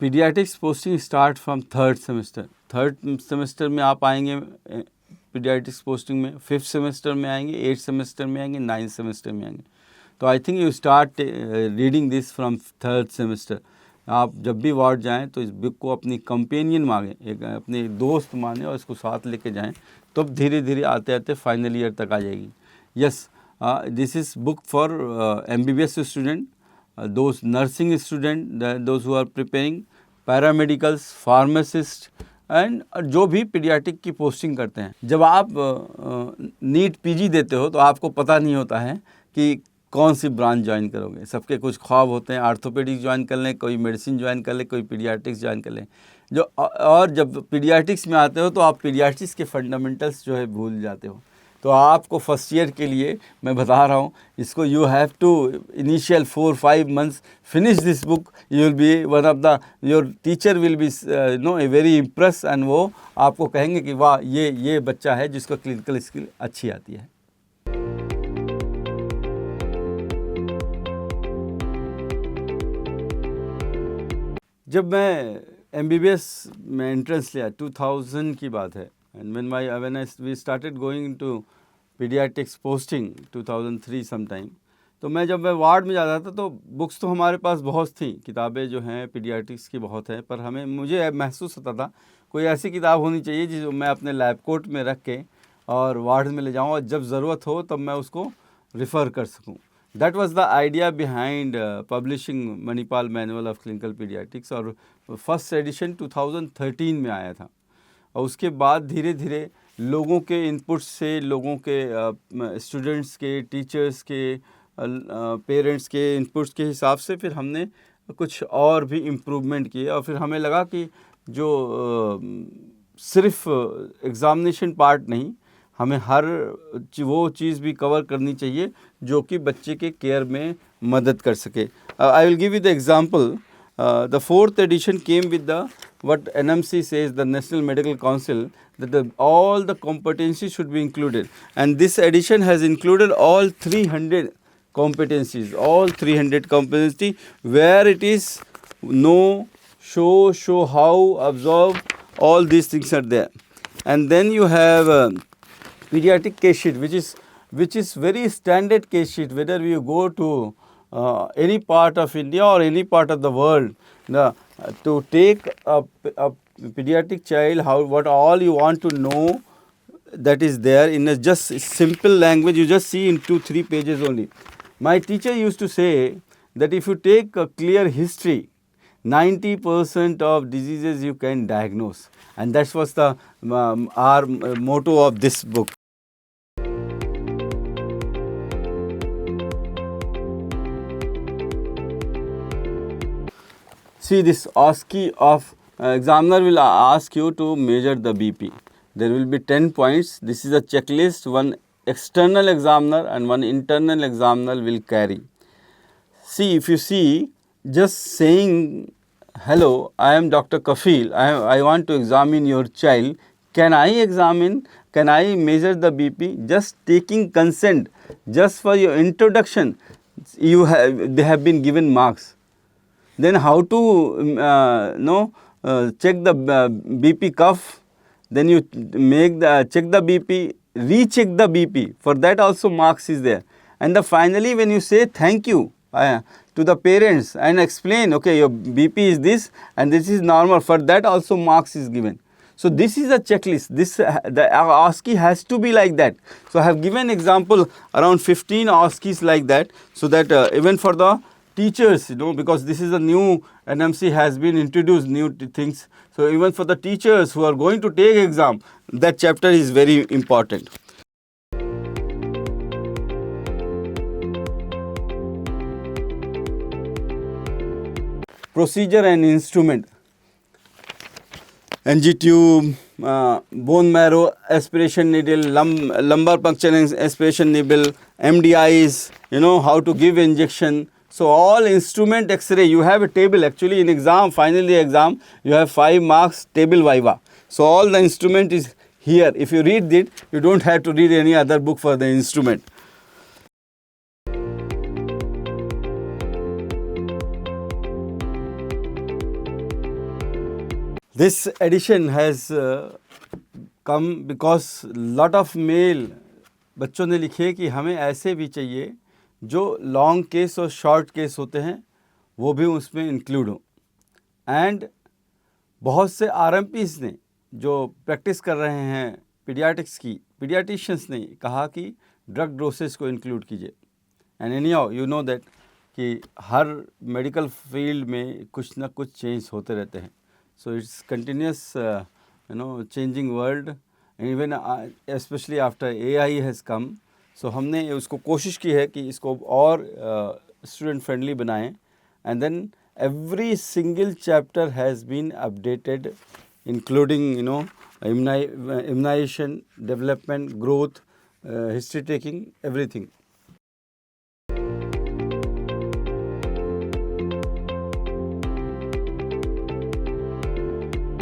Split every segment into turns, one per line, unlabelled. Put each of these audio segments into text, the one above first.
Paediatrics posting start from third semester में आप आएंगे पीडियाट्रिक्स पोस्टिंग में, 5th सेमेस्टर में आएंगे, 8th सेमेस्टर में आएंगे, 9th सेमेस्टर में आएंगे। तो I think you start reading this from 3rd semester. आप जब भी वार्ड जाएं तो इस बुक को अपनी कंपेनियन मांगें, एक अपने दोस्त माने और इसको साथ लेके जाएं, तो अब धीरे धीरे आते आते फाइनल ईयर तक आ जाएगी। Yes, this is book for MBBS student, those nursing student, those who are preparing, paramedicals, pharmacist and जो भी पीडियाट्रिक की पोस्टिंग करते हैं। जब आप नीट पीजी देते हो तो आपको पता नहीं होता है कि कौन सी ब्रांच ज्वाइन करोगे। सबके कुछ ख्वाब होते हैं, आर्थोपेडिक्स ज्वाइन कर लें, कोई मेडिसिन ज्वाइन कर ले, कोई पीडियाट्रिक्स ज्वाइन कर लें। और जब पीडियाट्रिक्स में आते हो तो आप पीडियाट्रिक्स के फंडामेंटल्स जो है भूल जाते हो। तो आपको फर्स्ट ईयर के लिए मैं बता रहा हूँ, इसको you have to initial 4-5 months finish this book. You will be one of the, your teacher will be no a very impress, and वो आपको कहेंगे कि वाह ये बच्चा है जिसको क्लिनिकल स्किल अच्छी आती है। जब मैं MBBS में एंट्रेंस लिया, 2000 की बात है, and when we started going into pediatrics posting 2003 sometime, तो जब मैं वार्ड में जाता था तो बुक्स तो हमारे पास बहुत थी, किताबें जो हैं पीडियाट्रिक्स की बहुत है, पर मुझे महसूस होता था कोई ऐसी किताब होनी चाहिए जिसको मैं अपने लैब कोट में रख के और वार्ड में ले जाऊँ, और जब ज़रूरत हो तब मैं उसको रिफ़र कर सकूँ। That was the idea behind publishing Manipal manual of clinical paediatrics, और फर्स्ट एडिशन 2013 में आया था। और उसके बाद धीरे धीरे लोगों के इनपुट से, लोगों के स्टूडेंट्स के, टीचर्स के, पेरेंट्स के इनपुट्स के हिसाब से फिर हमने कुछ और भी इम्प्रूवमेंट किए, और फिर हमें लगा कि जो सिर्फ एग्ज़ामिनेशन पार्ट नहीं, हमें हर वो चीज़ भी कवर करनी चाहिए जो कि बच्चे के केयर में मदद कर सके। I will give you the example. The 4th edition came with what NMC says, the National Medical Council, that all the competencies should be included, and this edition has included all 300 competencies, where it is know, show how, observe, all these things are there. And then you have pediatric case sheet, which is very standard case sheet, whether you go to any part of India or any part of the world, to take a pediatric child, what all you want to know, that is there in a just simple language. You just see in 2-3 pages only. My teacher used to say that if you take a clear history, 90% of diseases you can diagnose, and that was the our motto of this book. See, this OSCE of examiner will ask you to measure the BP. There will be 10 points. This is a checklist. One external examiner and one internal examiner will carry. See, if you see, just saying, hello, I am Dr. Kafil, I want to examine your child. Can I examine? Can I measure the BP? Just taking consent, just for your introduction, they have been given marks. Then how to check the BP cuff? Then you check the BP, recheck the BP. For that also marks is there. And finally, when you say thank you to the parents and explain, okay, your BP is this and this is normal, for that also marks is given. So this is a checklist. The OSCE has to be like that. So I have given example around 15 OSCEs like that, so that even for the teachers, because this is a new NMC has been introduced new things. So even for the teachers who are going to take exam, that chapter is very important. Procedure and instrument. NG tube, bone marrow aspiration needle, lumbar puncture aspiration needle, MDIs, how to give injection. So all instrument X-ray, you have a table actually in exam, finally exam, you have 5 marks table viva. So all the instrument is here. If you read it, you don't have to read any other book for the instrument. This edition has come because lot of mail बच्चों ने लिखे कि हमें ऐसे भी चाहिए जो long case और शॉर्ट केस होते हैं वो भी उसमें इंक्लूड हो। एंड बहुत से RMPs ने जो प्रैक्टिस कर रहे हैं पीडियाट्रिक्स की, पीडियाट्रिशियंस ने कहा कि ड्रग डोसेज को इंक्लूड कीजिए। And anyhow you know that कि हर मेडिकल फील्ड में कुछ ना कुछ चेंज होते रहते हैं। So it's continuous changing world, even especially after AI has come. So हमने उसको कोशिश की है कि इसको और स्टूडेंट फ्रेंडली बनाएं। And then every single chapter has been updated, including immunization, development, growth, history taking, everything.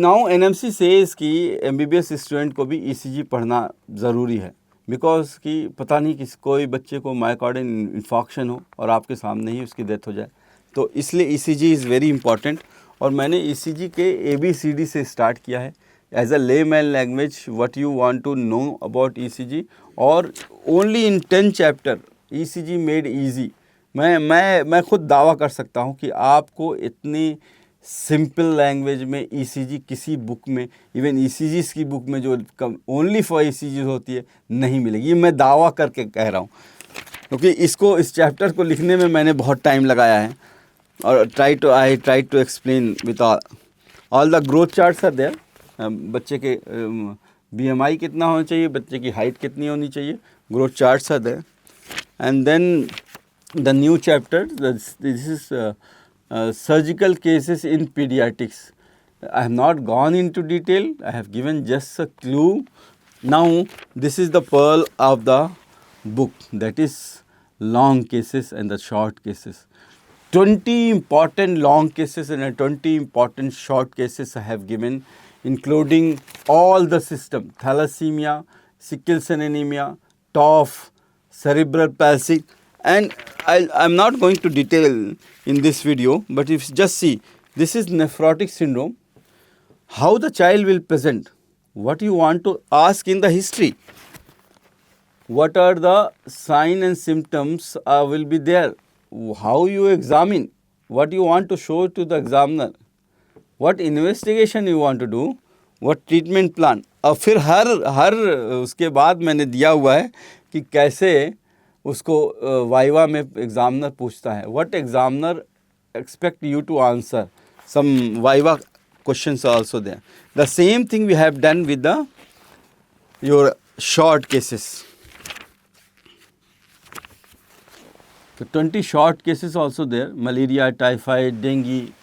Now NMC says कि MBBS स्टूडेंट को भी ECG पढ़ना ज़रूरी है, बिकॉज कि पता नहीं किस कोई बच्चे को मायोकार्डियल इन्फॉक्शन हो और आपके सामने ही उसकी डेथ हो जाए, तो इसलिए ECG इज़ वेरी इंपॉर्टेंट। और मैंने ECG के ABCD से स्टार्ट किया है as a layman language, what you want to know about ECG, और only in 10 chapter ECG made easy. मैं खुद दावा कर सकता हूँ कि आपको इतनी सिंपल लैंग्वेज में ECG किसी बुक में, इवन ECGs की बुक में जो ओनली फॉर ECG होती है, नहीं मिलेगी। ये मैं दावा करके कह रहा हूँ, क्योंकि इस चैप्टर को लिखने में मैंने बहुत टाइम लगाया है। और I try to explain with all the growth charts are there. बच्चे के BMI कितना होना चाहिए, बच्चे की हाइट कितनी होनी चाहिए, growth charts are there. And then the new chapter, this is surgical cases in pediatrics. I have not gone into detail, I have given just a clue. Now this is the pearl of the book, that is long cases and the short cases. 20 important long cases and 20 important short cases I have given, including all the system: thalassemia, sickle cell anemia, TOF, cerebral palsy. And I'm not going to detail in this video, but if you just see, this is nephrotic syndrome, how the child will present, what you want to ask in the history, what are the signs and symptoms will be there, how you examine, what you want to show to the examiner, what investigation you want to do, what treatment plan. और फिर हर उसके बाद मैंने दिया हुआ है कि कैसे उसको वाइवा में एग्जामिनर पूछता है, what examiner expect you to answer. Some viva questions are also there. The same thing we have done with your short cases. So 20 short cases also there: malaria, typhoid, dengue,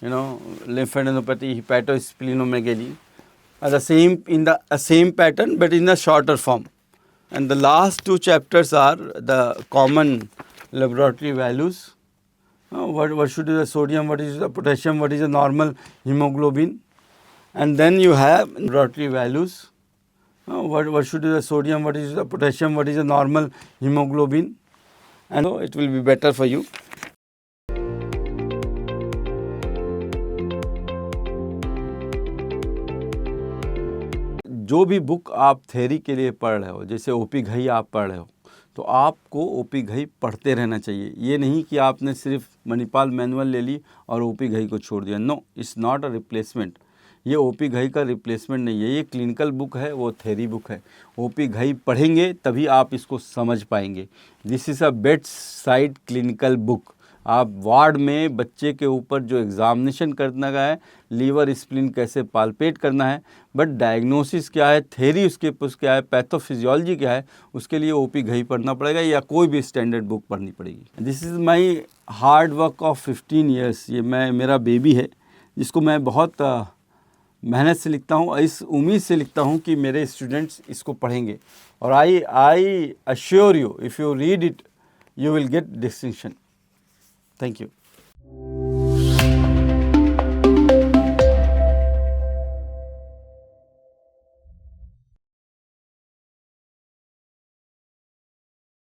lymphadenopathy, hepatosplenomegaly, are the same in the same pattern but in a shorter form. And the last two chapters are the common laboratory values. What should be the sodium, what is the potassium, what is the normal hemoglobin. And then you have laboratory values. What should be the sodium, what is the potassium, what is the normal hemoglobin. And so it will be better for you. जो भी book आप theory के लिए पढ़ रहे हो, जैसे OP Ghai आप पढ़ रहे हो, तो आपको ओपी घई पढ़ते रहना चाहिए। ये नहीं कि आपने सिर्फ मणिपाल मैनुअल ले ली और ओपी घई को छोड़ दिया। No, it's not a replacement. ये ओपी घई का रिप्लेसमेंट नहीं है, ये क्लिनिकल बुक है, वो थ्योरी बुक है। ओपी घई पढ़ेंगे तभी आप इसको समझ पाएंगे। This is a bedside clinical book. आप वार्ड में बच्चे के ऊपर जो एग्जामिनेशन करना है, लीवर स्प्लीन कैसे पाल्पेट करना है, बट डायग्नोसिस क्या है, थ्योरी उसके क्या है, पैथोफिजियोलॉजी क्या है, उसके लिए ओपी घई पढ़ना पड़ेगा या कोई भी स्टैंडर्ड बुक पढ़नी पड़ेगी। This is my hard work of 15 years. ये मेरा बेबी है जिसको मैं बहुत मेहनत से लिखता हूँ, इस उम्मीद से लिखता हूँ कि मेरे स्टूडेंट्स इसको पढ़ेंगे। और I assure you, if you read it, you will get distinction. Thank you.